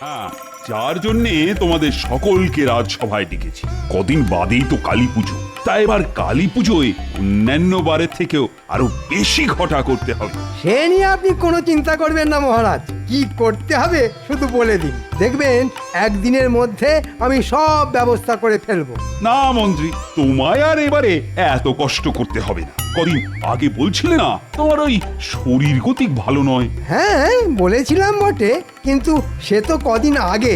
হ্যাঁ, যার জন্যে তোমাদের সকলকে রাজসভায় ডেকেছি। কদিন বাদেই তো কালী পুজো, তাই এবার কালী পুজোয় অন্যান্য বারের থেকেও আরো বেশি ঘটা করতে হবে। সে নিয়ে আপনি কোনো চিন্তা করবেন না মহারাজ, কি করতে হবে শুধু বলে দিন, দেখবেন একদিনের মধ্যে আমি সব ব্যবস্থা করে ফেলবো। না মন্ত্রী, তোমায় আর এবারে এত কষ্ট করতে হবে না। কদিন আগে বলছিলে না তোমার ওই শরীর গতিক ভালো নয়? হ্যাঁ বলেছিলাম বটে, কিন্তু সে তো কদিন আগে।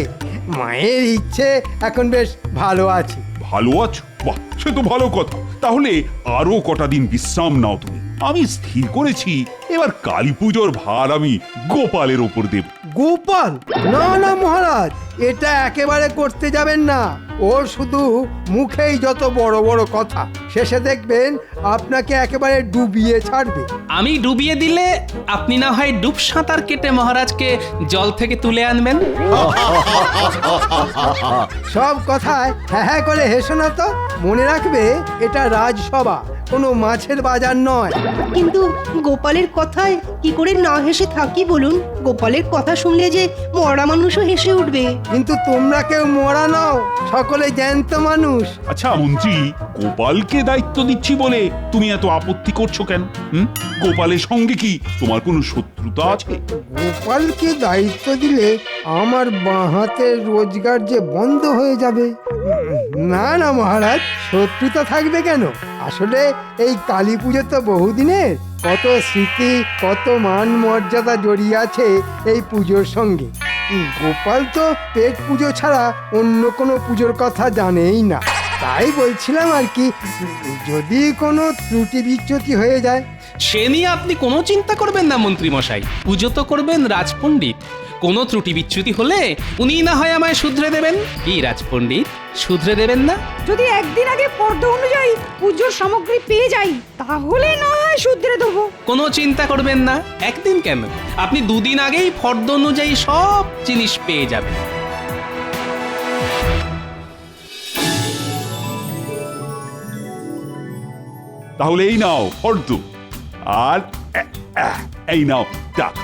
মায়ের ইচ্ছে এখন বেশ ভালো আছি। ভালো আছো? বাহ, সে তো ভালো কথা। তাহলে আরো কটা দিন বিশ্রাম নাও তুমি। আমি স্থির করেছি এবার কালী পুজোর ভার আমি গোপালের ওপর দেব। গোপাল? না না মহারাজ, এটা একেবারে করতে যাবেন না। ও শুধু মুখেই যত বড় বড় কথা, শেষে দেখবেন আপনাকে একেবারে ডুবিয়ে ছাড়বে। আমি ডুবিয়ে দিলে আপনি না হয় ডুব সাঁতার কেটে মহারাজকে জল থেকে তুলে আনবেন। সব কথায় হ্যাঁ হ্যাঁ করে হেসো না তো। মনে রাখবে এটা রাজসভা, কোনো মাছের বাজার নয়। কিন্তু গোপালের কথায় কি করে না হেসে থাকি বলুন? গোপালের কথা শুনলে যে মরা মানুষও হেসে উঠবে। কিন্তু তোমরা কেউ মরা নাও, সকলে জ্যান্ত মানুষ। আচ্ছা মন্ত্রী, গোপালকে দায়িত্ব দিচ্ছি বলে তুমি এত আপত্তি করছো কেন? গোপালের সঙ্গে কি তোমার কোনো শত্রুতা আছে? গোপালকে দায়িত্ব দিলে আমার বাঁ হাতের রোজগার যে বন্ধ হয়ে যাবে। না না মহারাজ, শত্রুতা থাকবে কেন? আসলে এই কালী পুজো তো বহুদিনের, কত স্মৃতি, কত মান মর্যাদা জড়িয়ে আছে এই পুজোর সঙ্গে। গোপাল তো পেট পুজো ছাড়া অন্য কোনো পুজোর কথা জানেই না। তাই বলছিলাম আর কি, যদি কোনো ত্রুটি বিচ্যুতি হয়ে যায়। সে নিয়ে আপনি কোনো চিন্তা করবেন না মন্ত্রী মশাই, পুজো তো করবেন রাজপণ্ডিত। কোনো ত্রুটি বিচ্যুতি হলে উনি না হয় আমায় শুধরে দেবেন। কি রাজপণ্ডিত, শুধরে দেবেন না? যদি একদিন আগে ফর্দ অনুযায়ী পুজোর সামগ্রী পেয়ে যাই, তাহলে না হয় শুধরে দেবো। কোনো চিন্তা করবেন না, একদিন কেন, আপনি দুদিন আগেই ফর্দ অনুযায়ী সব জিনিস পেয়ে যাবেন। তাহলে এই নাও ফর্দ, আর এই নাও টাকা।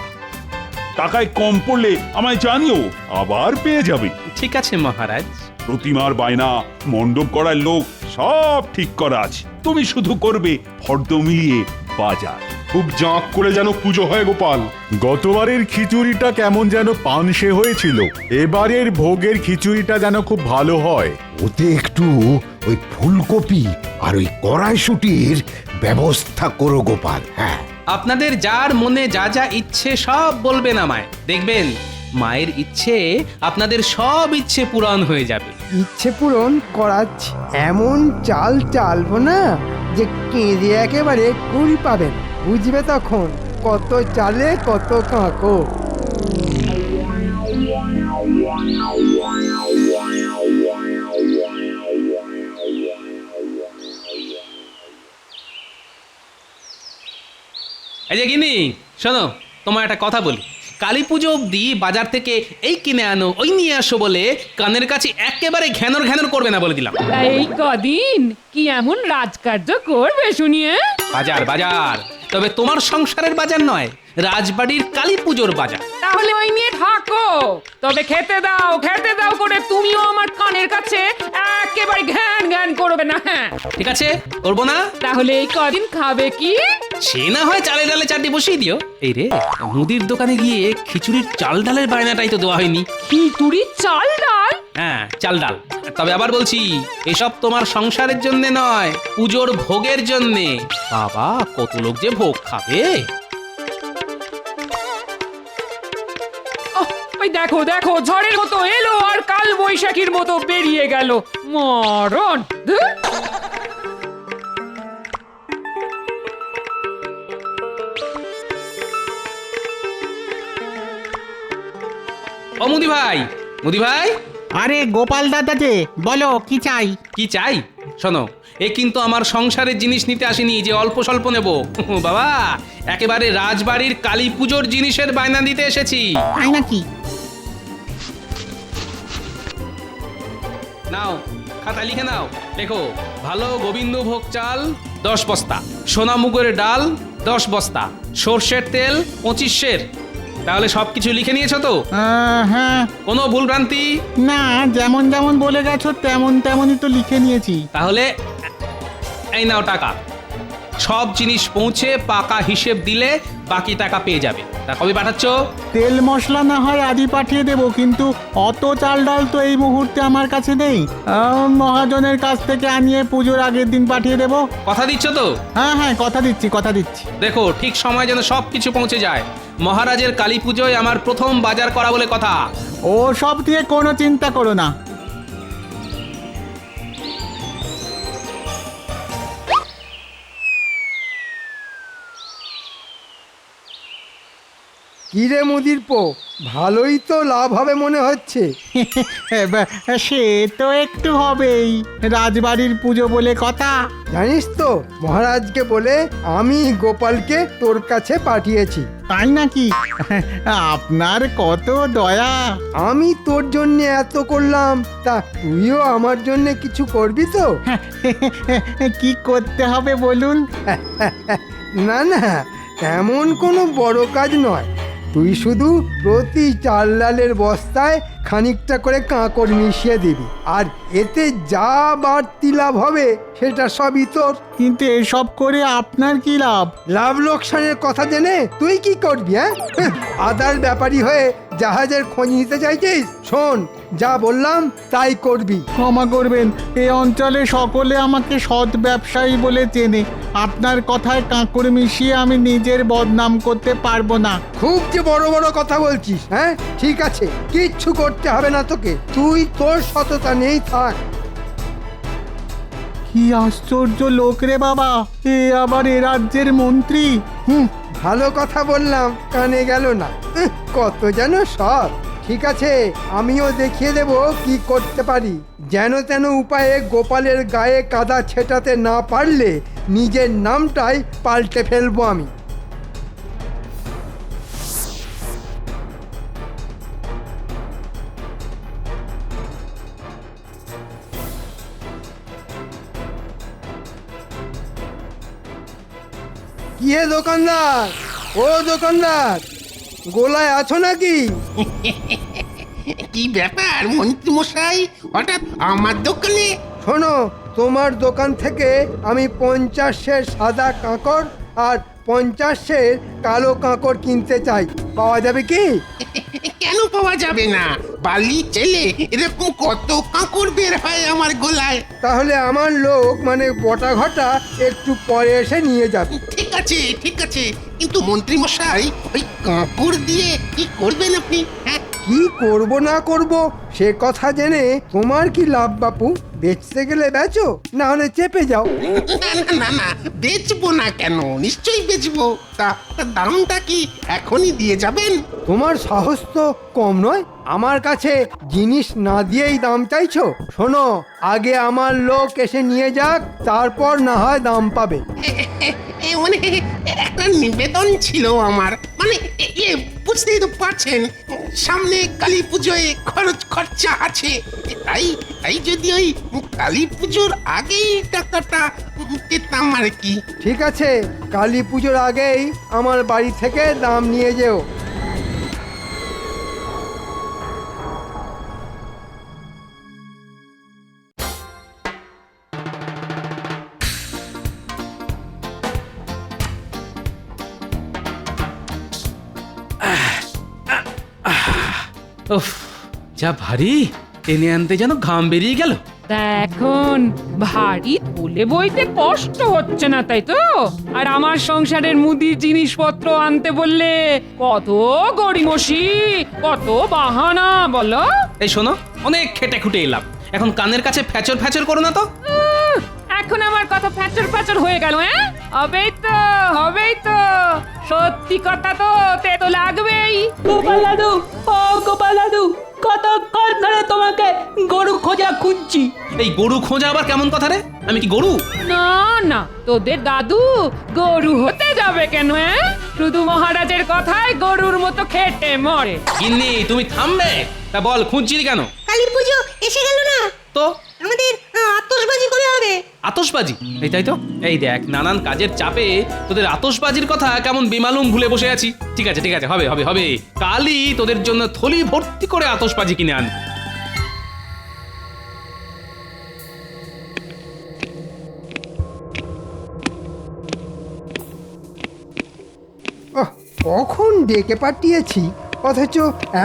টাকায় কম পড়লে আমায় জানিও, আবার পেয়ে যাবে। ঠিক আছে মহারাজ। প্রতিমার বায়না, মণ্ডপ করার লোক সব ঠিক করা আছে, তুমি শুধু করবে ফর্দ মিলিয়ে বাজার। খুব জাঁক করে যেন পুজো হয় গোপাল। গতবারের খিচুড়িটা কেমন যেন পানসে হয়েছিল, এবারের ভোগের খিচুড়িটা যেন খুব ভালো হয়। ওতে একটু ওই ফুলকপি আর ওই কড়াইশুটির ব্যবস্থা করো গোপাল। হ্যাঁ, আপনাদের যার মনে যা যা ইচ্ছে সব বলবেন আমায়, দেখবেন মায়ের ইচ্ছে আপনাদের সব ইচ্ছে পূরণ হয়ে যাবে। ইচ্ছে পূরণ করাচ্ছি, এমন চাল চালবো না যে কেঁদে একেবারে কুড়ি পাবেন। বুঝবে তখন কত চালে কত কাঁকো। এই যে গিনি, শোনো, তোমার একটা কথা বলি। কালী পুজো অবধি বাজার থেকে এই কিনে আনো ওই নিয়ে আসো বলে কানের কাছে একেবারে ঘ্যানর ঘ্যানর করবে না বলে দিলাম। এই কদিন কি এমন রাজকার্য করবে শুনিয়ে? বাজার বাজার, তবে তোমার সংসারের বাজার নয়, রাজবাড়ির কালী পুজোর বাজার। তাহলে ওই নিয়ে থাকো, তবে খেতে দাও করে তুমিও আমার কানের কাছে একেবারে ঘ্যান ঘ্যান করবে না। হ্যাঁ ঠিক আছে, করবো না। তাহলে এই কদিন খাবে কি? সে না হয় চালে ডালে চারটি বসিয়ে দিও। এই রে, মুদির দোকানে গিয়ে খিচুড়ির চাল ডালের বায়নাটাই তো দেওয়া হয়নি। খিচুড়ির চাল ডাল? হ্যাঁ, চাল ডাল। তবে আবার বলছি, এসব তোমার সংসারের জন্য নয়, পুজোর ভোগের জন্যে। বাবা, কত লোক যে ভোগ খাবে। ওই দেখো দেখো, ঝড়ের মতো এলো আর কাল বৈশাখীর মতো বেরিয়ে গেল। মরণ! ধুর! ও মুদি ভাই, মুদি ভাই। আরে গোপাল দাদা যে, বলো কি চাই? কি চাই? শোনো, এ কিন্তু আমার সংসারের জিনিস নিতে আসেনি যে অল্প স্বল্প নেব। বাবা, একেবারে রাজবাড়ির কালী পুজোর জিনিসের বায়না দিতে এসেছি। তাই নাকি? নাও, খাতা লিখে নাও। লেখো, ভালো গোবিন্দভোগ চাল 10 বস্তা, সোনা মুগের ডাল 10 বস্তা, সর্ষের তেল 25 সের, তাহলে সবকিছু লিখে নিয়েছো তো? হ্যাঁ, কোনো ভুলভ্রান্তি? না যেমন যেমন বলে গেছো তেমন তেমনই তো লিখে নিয়েছি। তাহলে এই নাও টাকা। সব জিনিস পৌঁছে পাকা হিসেব দিলে বাকি টাকা পেয়ে যাবে। তা কবে পাঠাচ্ছ? তেল মশলা না হয় আজই পাঠিয়ে দেবো, কিন্তু অত চাল ডাল তো এই মুহূর্তে আমার কাছে নেই। মহাজনের কাছ থেকে আনিয়ে পুজোর আগের দিন পাঠিয়ে দেবো। কথা দিচ্ছ তো? হ্যাঁ হ্যাঁ, কথা দিচ্ছি কথা দিচ্ছি। দেখো ঠিক সময় যেন সব কিছু পৌঁছে যায়। মহারাজের কালী পুজোয় আমার প্রথম বাজার করা বলে কথা। ও সব দিয়ে কোনো চিন্তা করো না। কিরে মুদির পো, ভালোই তো লাভ হবে মনে হচ্ছে। সে তো একটু হবেই, রাজবাড়ির পুজো বলে কথা। জানিস তো, মহারাজকে বলে আমি গোপালকে তোর কাছে পাঠিয়েছি। তাই নাকি? আপনার কত দয়া। আমি তোর জন্য এত করলাম, তা তুইও আমার জন্য কিছু করবি তো? কি করতে হবে বলুন? না না, তেমন কোনো বড় কাজ নয়। তুই শুধু প্রতি চাল ডালের বস্তায় খানিকটা করে কাঁকড় মিশিয়ে দিবি, আর এতে যা বাড়তি লাভ হবে সেটা সবই তোর। কিন্তু এসব করে আপনার কি লাভ? লাভ লোকসানের কথা জেনে তুই কি করবি? হ্যাঁ, আদার ব্যাপারী হয়ে জাহাজের খোঁজ নিতে চাইছিস? শোন, যা বললাম তাই করবি। ক্ষমা করবেন, এই অঞ্চলে সকলে আমাকে সৎ ব্যবসায়ী বলে চেনে। আপনার কথায় কাঁকড় মিশিয়ে আমি নিজের বদনাম করতে পারবো না। খুব যে বড় বড় কথা বলছিস। হ্যাঁ ঠিক আছে, কিচ্ছু করতে হবে না তোকে, তুই তোর সততা নেই থাক। কি আশ্চর্য লোক রে বাবা, এ আবার এ রাজ্যের মন্ত্রী। ভালো কথা বললাম, কানে গেল না। কত যেন সৎ। ঠিক আছে, আমিও দেখিয়ে দেব কি করতে পারি। যেন তেন উপায়ে গোপালের গায়ে কাদা ছেটাতে না পারলে নিজের নামটাই পাল্টে ফেলবো আমি। কি হে দোকানদার, ও দোকানদার, গোলায় আছো নাকি? কি ব্যাপার মন্ত্রী মশাই, হঠাৎ আমার দোকানে? শোনো, তোমার দোকান থেকে আমি 50 সাদা কাঁকড় আর 50 কালো কাঁকড় কিনতে চাই। পাওয়া যাবে কি? কেন পাওয়া যাবে না? বালি ছেলে এরকম কত কাঁকড় বের হয় আমার গোলায়। তাহলে আমার লোক মানে বটা ঘটা একটু পরে এসে নিয়ে যাবে। ঠিক আছে ঠিক আছে, কিন্তু মন্ত্রী মশাই ওই কাঁকড় দিয়ে কি করবেন আপনি? হ্যাঁ, কি করব না করব সে কথা জেনে তোমার কি লাভ বাপু? বেচতে গেলে বেচো, না হলে চেপে যাও। না না না না, বেচবো না কেন, নিশ্চয়ই বেচবো। তা দামটা কি এখনই দিয়ে যাবেন? তোমার সাহস তো কম নয়, আমার কাছে জিনিস না দিয়েই দাম চাইছো? শোনো, আগে আমার লোক এসে নিয়ে যাক, তারপর না হয় দাম পাবে। মানে একটা নিবেদন ছিল আমার, মানে বুঝতেই তো পারছেন, সামনে কালী পুজোয় খরচা আছে। তাই তাই যদি ওই কালী পুজোর আগেই টাকাটা পেতাম আর কি। ঠিক আছে, কালী পুজোর আগেই আমার বাড়ি থেকে দাম নিয়ে যেও। উফ, যা ভারী, টেনে আনতে যেন ঘাম বেরিয়ে গেল। তা এখন ভারী তুলে বইতে কষ্ট হচ্ছে না, তাই তো? আর আমার সংসারের মুদির জিনিসপত্র আনতে বললে কত গড়িমসি, কত বাহানা বলো। এই শোনো, অনেক খেটে খুটে এলাম, এখন কানের কাছে ফ্যাচর ফ্যাচর করো না তো। এখন আমার কথা ফ্যাচর ফ্যাচর হয়ে গেল? হ্যাঁ, হবেই তো হবেই তো, সত্যি কথা তো তেতো লাগবেই। গোপাল দাদু, ও গোপাল দাদু, কতক্ষণ ধরে তোমাকে গরু খোঁজা খুঁজছি। এই গরু খোঁজা আবার কেমন কথা রে? আমি কি গরু? না না, তোদের দাদু গরু হতে যাবে কেন? শুধু মহারাজের কথায় গরুর মতো খেটে মরে। গিন্নি, তুমি থামবে? তা বল, খুঁজছিলি কেন? কালী পুজো এসে গেল না তো আমাদের? এত আতশবাজি করে হবে। আতশবাজি? এই তাই তো, এই দেখ নানান কাজের চাপে তোদের আতশবাজির কথা কেমন বেমালুম ভুলে বসে আছি। ঠিক আছে ঠিক আছে, হবে হবে হবে, কালই তোদের জন্য থলি ভর্তি করে আতশবাজি কিনে আন। ওহ, কখন ডেকে পাঠিয়েছি অথচ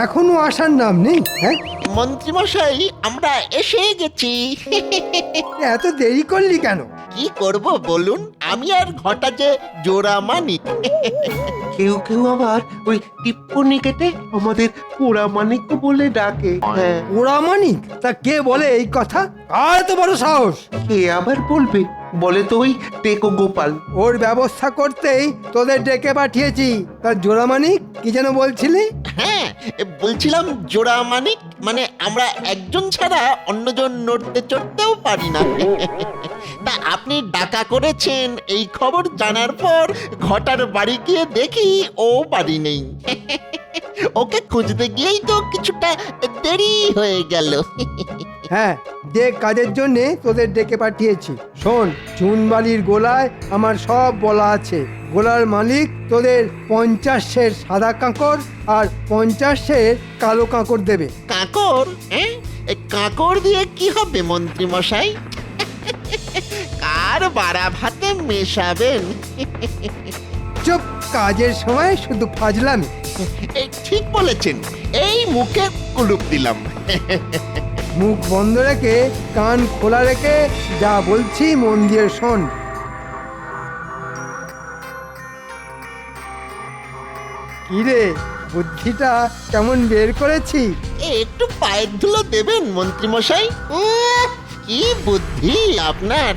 এখনো আসার নাম নেই। হ্যাঁ, মন্ত্রীমশাই আমরা এসে গেছি। এত দেরি করলি কেন? কি করব বলুন, আমি আর ঘটা যে জোড়া মানিক। কেউ কেউ আবার ওই টিপ্পনি কেটে আমাদের পোড়া মানিক বলে ডাকে। হ্যাঁ, ওরা মানিক? তা কে বলে এই কথা? আর এত বড় সাহস! কে আবার বলবে? বলে তো ওই টেকো গোপাল। ওর ব্যবস্থা করতেই তোদের ডেকে পাঠিয়েছি। তার জোড়া মানিক কি যেন বলছিলি? হ্যাঁ, বলছিলাম জোড়া মানিক মানে আমরা একজন ছাড়া অন্যজন নড়তে চড়তেও পারি না। তা আপনি ডাকা করেছেন এই খবর জানার পর ঘটার বাড়ি গিয়ে দেখি ও বাড়ি নেই। ওকে খুঁজতে গিয়েই তো কিছুটা দেরি হয়ে গেল। হ্যাঁ, যে কাজের জন্য তোদের ডেকে পাঠিয়েছি। শোন, চুনবালির গোলায় আমার সব বলা আছে। গোলার মালিক তোদের 50 সের সাদা কাঁকর আর 50 সের কালো কাঁকর দেবে। কাঁকর? হ্যাঁ, কাঁকর দিয়ে কি হবে মন্ত্রী মশাই? কার বাড়া ভাতে মেশাবেন? চুপ, কাজের সময় শুধু ফাজলামি। এই ঠিক বলেছেন, এই মুখে কুলুপ দিলাম। মুখ বন্ধ রেখে কান খোলা রেখে যা বলছি মন দিয়ে শোন। কিরে, বুদ্ধিটা কেমন বের করেছি? একটু পায়ের ধুলো দেবেন মন্ত্রী মশাই। কি বুদ্ধি আপনার!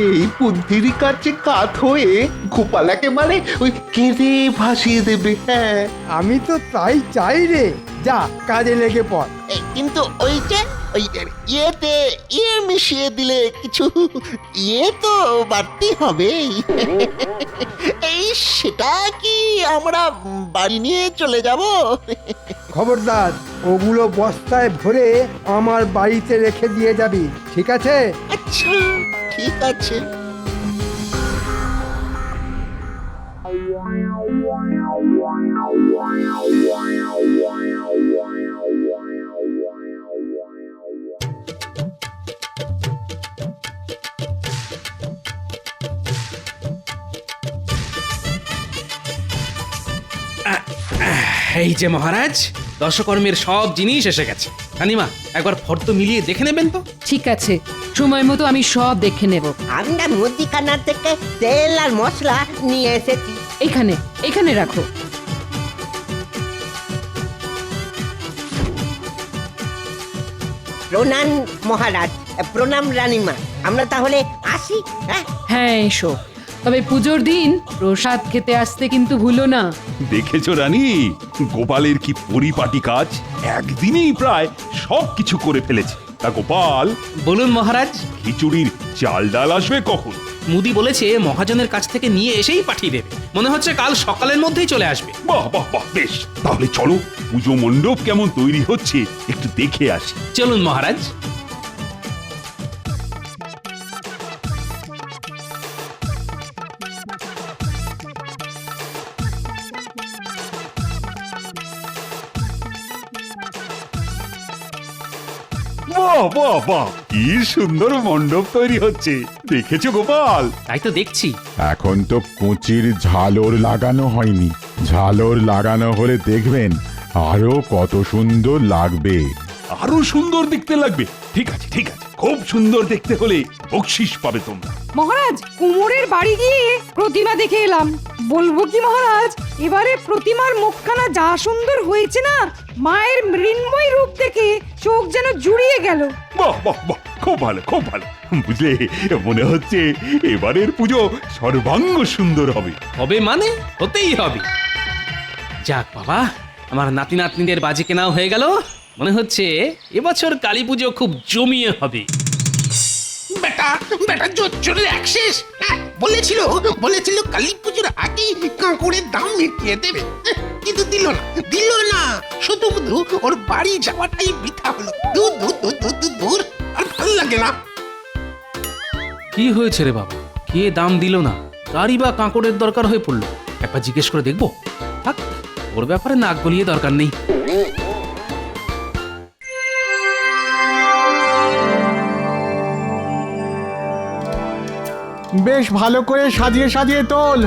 এই বুদ্ধির কাছে কাত হয়ে গোপালাকে মানে ওই কেঁদে ভাসিয়ে দেবে। হ্যাঁ, আমি তো তাই চাই রে। যা, কাজে লেগে পড়। কিন্তু ওই যে ওই ইয়েতে ইয়ে মিশিয়ে দিলে কিছু ইয়ে তো বাড়তি হবে। এই সেটা কি আমরা বাড়ি নিয়ে চলে যাব? খবরদার, ওগুলো বস্তায় ভরে আমার বাড়িতে রেখে দিয়ে যাবি, ঠিক আছে? আচ্ছা, ঠিক আছে। এই যে মহারাজ, দশকর্মের সব জিনিস এসে গেছে। রানীমা, একবার ফর্দ মিলিয়ে দেখে নেবেন তো। ঠিক আছে, সময় মতো আমি সব দেখে নেব। আমরা মুদিখানা থেকে তেল আর মশলা নিয়ে এসেছি। এখানে এখানে রাখো। প্রণাম মহারাজ, প্রণাম রানীমা। আমরা তাহলে আসি। হ্যাঁ হ্যাঁ, এসো। তবে পুজোর দিন প্রসাদ খেতে আসতে কিন্তু ভুলো না। দেখেছো রানী, গোপালের কি পরিপাটি কাজ! একদিনেই প্রায় সব কিছু করে ফেলেছে। তা গোপাল, বলুন মহারাজ। খিচুড়ির চাল ডাল আসবে কখন? মুদি বলেছে মহাজনের কাছ থেকে নিয়ে এসেই পাঠিয়ে দেবে। মনে হচ্ছে কাল সকালের মধ্যেই চলে আসবে। বাহ বাহ বাহ, বেশ। তাহলে চলো, পুজো মণ্ডপ কেমন তৈরি হচ্ছে একটু দেখে আসি। চলুন মহারাজ। বাহ বাহ বাহ, কি সুন্দর মণ্ডপ তৈরি হচ্ছে! দেখেছো গোপাল? তাই তো দেখছি। এখন তো কুঁচির ঝালর লাগানো হয়নি। ঝালর লাগানো হলে দেখবেন আরো কত সুন্দর লাগবে। আরো সুন্দর দেখতে লাগবে? ঠিক আছে ঠিক আছে, খুব সুন্দর দেখতে হলে বকশিস পাবে তোমরা। মহারাজ, কুমোরের বাড়ি গিয়ে প্রতিমা দেখে এলাম। বলবো কি মহারাজ, এবারে প্রতিমার মুখখানা যা সুন্দর হয়েছে না, মায়ের মৃন্ময় রূপ দেখে চোখ যেন জুড়িয়ে গেল। বাহ বাহ বাহ, খুব ভালো খুব ভালো। বুঝলে, মনে হচ্ছে এবারের পুজো সর্বাঙ্গ সুন্দর হবে। হবে মানে হতেই হবে। যাক বাবা, আমার নাতি নাতনিদের বাজি কেনাও হয়ে গেল। মনে হচ্ছে এবছর কালী পুজো খুব জমিয়ে হবে। বেটা বেটা জোর চলে অ্যাক্সেস। বলেছিল কালী পুজোর আগেই কাঁকড়ের দাম মিটিয়ে দেবে, কিন্তু দিল না। শুধু ওর বাড়ি যাওয়াটাই বৃথা হলো। দূর দূর দূর দূর দূর দূর, আর ভালো লাগে না। কি হয়েছে রে বাবা, কে দাম দিল না? গাড়ি বা কাঁকড়ের দরকার হয়ে পড়লো, একবার জিজ্ঞেস করে দেখবো। থাক, ওর ব্যাপারে নাক গলিয়ে দরকার নেই। বেশ ভালো করে সাজিয়ে সাজিয়ে তোল।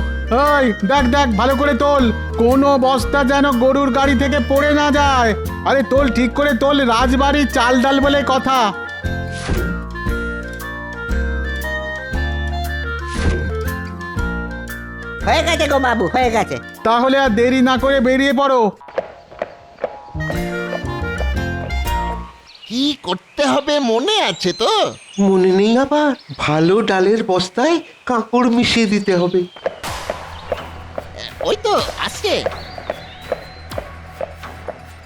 ওই দেখ দেখ ভালো করে তোল, কোনো বস্তা যেন গরুর গাড়ি থেকে পড়ে না যায়। আরে তোল, ঠিক করে তোল, রাজবাড়ির চাল ডাল বলে কথা। হয়ে গেছে গো বাবু, হয়ে গেছে। তাহলে আর দেরি না করে বেরিয়ে পড়ো। কি করতে হবে মনে আছে তো? মনে নেই আবার? ভালো ডালের বস্তায় কাঁকড় মিশিয়ে দিতে হবে। ওই তো আসছে।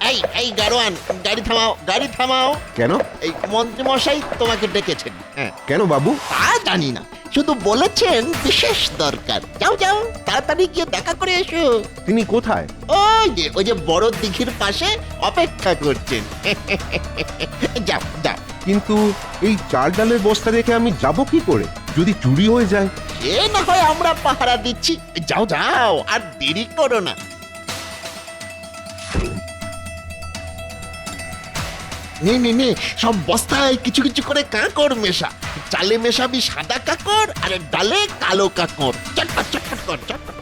এই এই গাড়োয়ান, গাড়ি থামাও, গাড়ি থামাও। কেন? এই মন্ত্রী মশাই তোমাকে ডেকেছেন। হ্যাঁ, কেন বাবু? তা জানি না, শুধু বলেছেন বিশেষ দরকার। যাও যাও, তাড়াতাড়ি গিয়ে দেখা করে এসো। তিনি কোথায়? ওই যে বড় দিঘির পাশে অপেক্ষা করছেন। যাও যাও। কিন্তু এই চাল ডালের বস্তা রেখে আমি যাব কি করে? যদি চুরি হয়ে যায়? এ না হয় আমরা পাহারা দিচ্ছি। যাও যাও, আর দেরি করো না। নে সব বস্তায় কিছু কিছু করে কাঁকড় মেশা। চালে মেশাবি সাদা কাঁকড়, আর ডালে কালো কাঁকড়। চটপট চটপট কর, চটপট।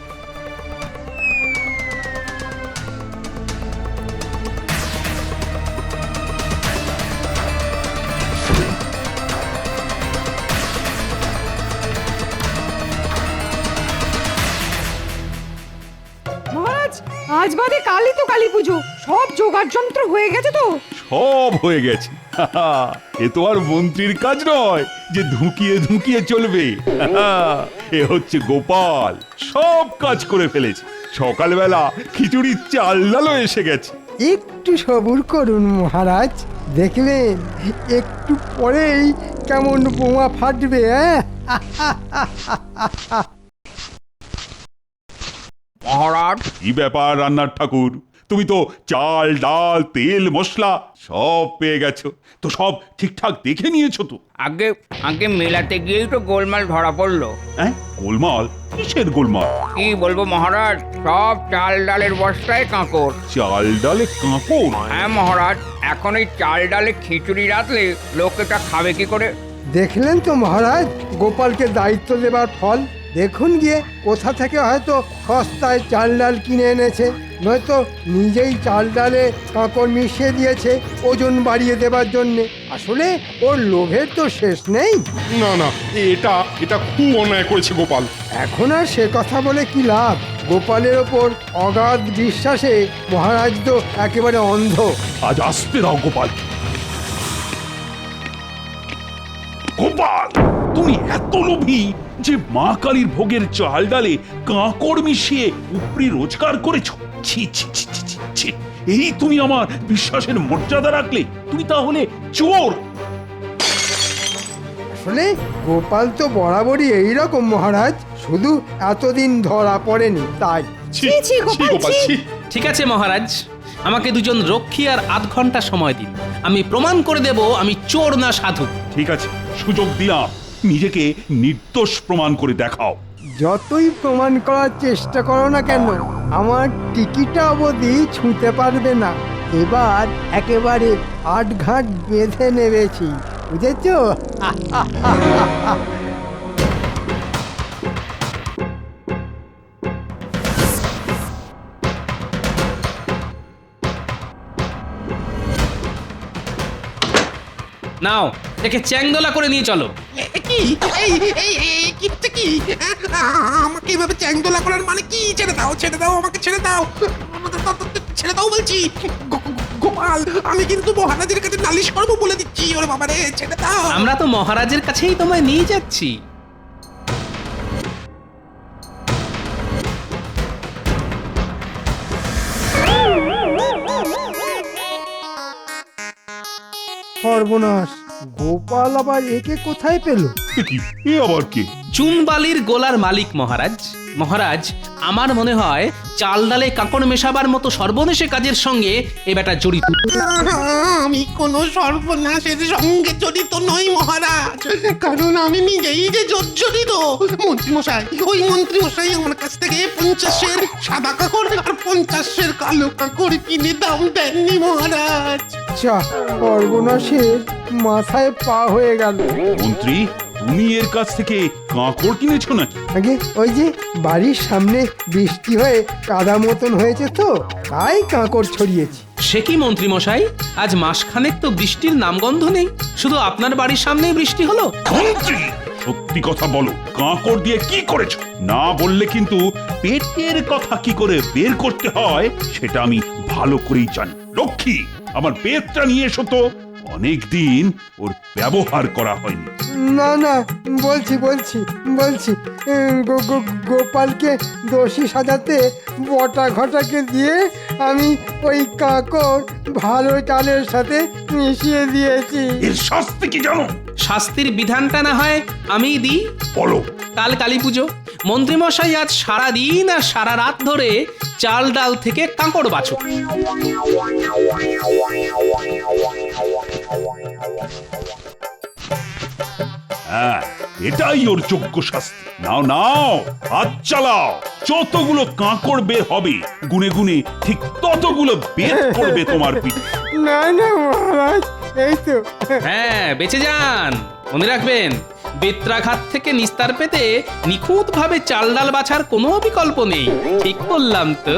মহারাজ, আজ বাদে কালই তো কালী পুজো, সব জোগাড় যন্ত্র হয়ে গেছে তো? সব হয়ে গেছে। এ তো আর মন্ত্রীর কাজ নয় যে ধুকিয়ে ধুকিয়ে চলবে। এ হচ্ছে গোপাল, সব কাজ করে ফেলেছে। সকালবেলা খিচুড়ির চাল ডালও এসে গেছে। একটু সবুর করুন মহারাজ, দেখবেন একটু পরেই কেমন বোমা ফাটবে। মহারাজ, কি ব্যাপার রান্নার ঠাকুর? তুমি তো চাল ডাল তেল মশলা সব পেয়ে গেছো, তো সব ঠিকঠাক দেখে নিয়েছো তো? আগে আগে মেলাতে গিয়েই তো গোলমাল ধরা পড়লো। হ্যাঁ, গোলমাল? কিসের গোলমাল? কি বলবো মহারাজ, সব চাল ডালের বস্তায় কাঁকড়। চাল ডালে কাঁকড়? হ্যাঁ মহারাজ, এখন এই চাল ডালে খিচুড়ি রাখলে লোকে তা খাবে কি করে? দেখলেন তো মহারাজ, গোপালকে দায়িত্ব দেবার ফল। দেখুন গিয়ে কোথা থেকে হয়তো সস্তায় চাল ডাল কিনে এনেছে, নয়তো নিজেই চাল ডালে কাঁকড় মিশিয়ে দিয়েছে ওজন বাড়িয়ে দেবার জন্যে। আসলে ওর লোভের তো শেষ নেই। না না, এটা এটা খুব অন্যায় করেছে গোপাল। এখন আর সে কথা বলে কি লাভ? গোপালের ওপর অগাধ বিশ্বাসে মহারাজ তো একেবারে অন্ধ। আজ আসতে দাও গোপাল। গোপাল, তুমি এত লোভী যে মা কালীর ভোগের চাল ডালে কাঁকড় মিশিয়ে উপরি রোজগার করেছো? ছি ছি ছি ছি ছি ছি। এই তুমি আমার বিশ্বাসের মর্যাদা রাখলে? তুমি তাহলে চোর। আসলে গোপাল তো বরাবরই এইরকম মহারাজ, শুধু এতদিন ধরা পড়েনি তাই। ঠিক আছে মহারাজ, আমাকে দুজন রক্ষী আর আধ ঘন্টা সময় দিন, আমি প্রমাণ করে দেব আমি চোর না সাধু। ঠিক আছে, সুযোগ দিলাম, নিজেকে নির্দোষ প্রমাণ করে দেখাও। যতই প্রমাণ করার চেষ্টা করো না কেন, আমার টিকিটা অবধি ছুঁতে পারবে না। এবার একেবারে আটঘাট বেঁধে নেবেছি, বুঝেছ? নাও, একে চ্যাংদোলা করে নিয়ে চলো। কি কি আমাকে এভাবে চ্যাংদোলা করার মানে কি? ছেড়ে দাও, ছেড়ে দাও, আমাকে ছেড়ে দাও, ছেড়ে দাও বলছি। গোপাল, আমি কিন্তু মহারাজের কাছে নালিশ করবো বলে দিচ্ছি। ওরে বাবা রে, ছেড়ে দাও। আমরা তো মহারাজের কাছেই তোমায় নিয়ে যাচ্ছি। সর্বনাশ, গোপাল আবার একে কোথায় পেল? কি, এ আবার কে? চুনবালির গোলার মালিক মহারাজ। মহারাজ, আমার মনে হয় চাল ডালে কাঁকড় মেশাবার মতো সর্বনেশে কাজের সঙ্গে এ বেটা জড়িত। আমি কোনো সর্বনাশের সঙ্গে জড়িত নই মহারাজ, কারণ আমি নিজেই যে জর্জরিত। মন্ত্রীমশাই, ওই মন্ত্রীমশাই আমার কাছ থেকে 50-এর সাদা কাকড় আর 50-এর কালো কাকড় কিনে দাম দেননি মহারাজ। যা, সর্বনাশের মাথায় পা হয়ে গেল। মন্ত্রী, তুমি এর কাছ থেকে কাঁকড় কিনেছো নাকি? আগে ওই যে বাড়ির সামনে বৃষ্টি হয়ে কাদা মতন হয়েছে তো, তাই কাঁকড় ছড়িয়েছি। সে কি মন্ত্রী মশাই, আজ মাসখানেক তো বৃষ্টির নামগন্ধ নেই, শুধু আপনার বাড়ির সামনেই বৃষ্টি হলো। মন্ত্রী, সত্যি কথা বলো, কাঁকড় দিয়ে কি করেছো? না বললে কিন্তু পেটের কথা কি করে বের করতে হয় সেটা আমি ভালো করেই জানি। লক্ষ্মী, আমার পেটটা নিয়ে এসো তো, অনেকদিন ওর ব্যবহার করা হয়নি। না না, বলছি গোপালকে দোষী সাজাতে বটা ঘটাকে দিয়ে আমি ওই কাঁকড় ভালো চালের সাথে মিশিয়ে দিয়েছি। এর শাস্তি কি জানো? শাস্তির বিধানটা না হয় আমিই দিই। বলো। কাল কালী পুজো, মন্ত্রীমশাই আজ সারা দিন আর সারা রাত ধরে চাল ডাল থেকে কাঁকড় বাছো। হ্যাঁ, এটাই ওর যোগ্য শাস্তি। নাও নাও, হাত চালাও। যতগুলো কাঁকড় বের হবে গুনে গুনে ঠিক ততগুলো বের করবে তোমার পিঠে। না না মহারাজ, এই তো। হ্যাঁ, বেঁচে যান। মনে রাখবেন, বেত্রাঘাত থেকে নিস্তার পেতে নিখুঁত ভাবে চাল ডাল বাছার কোনো বিকল্প নেই। ঠিক বললাম তো?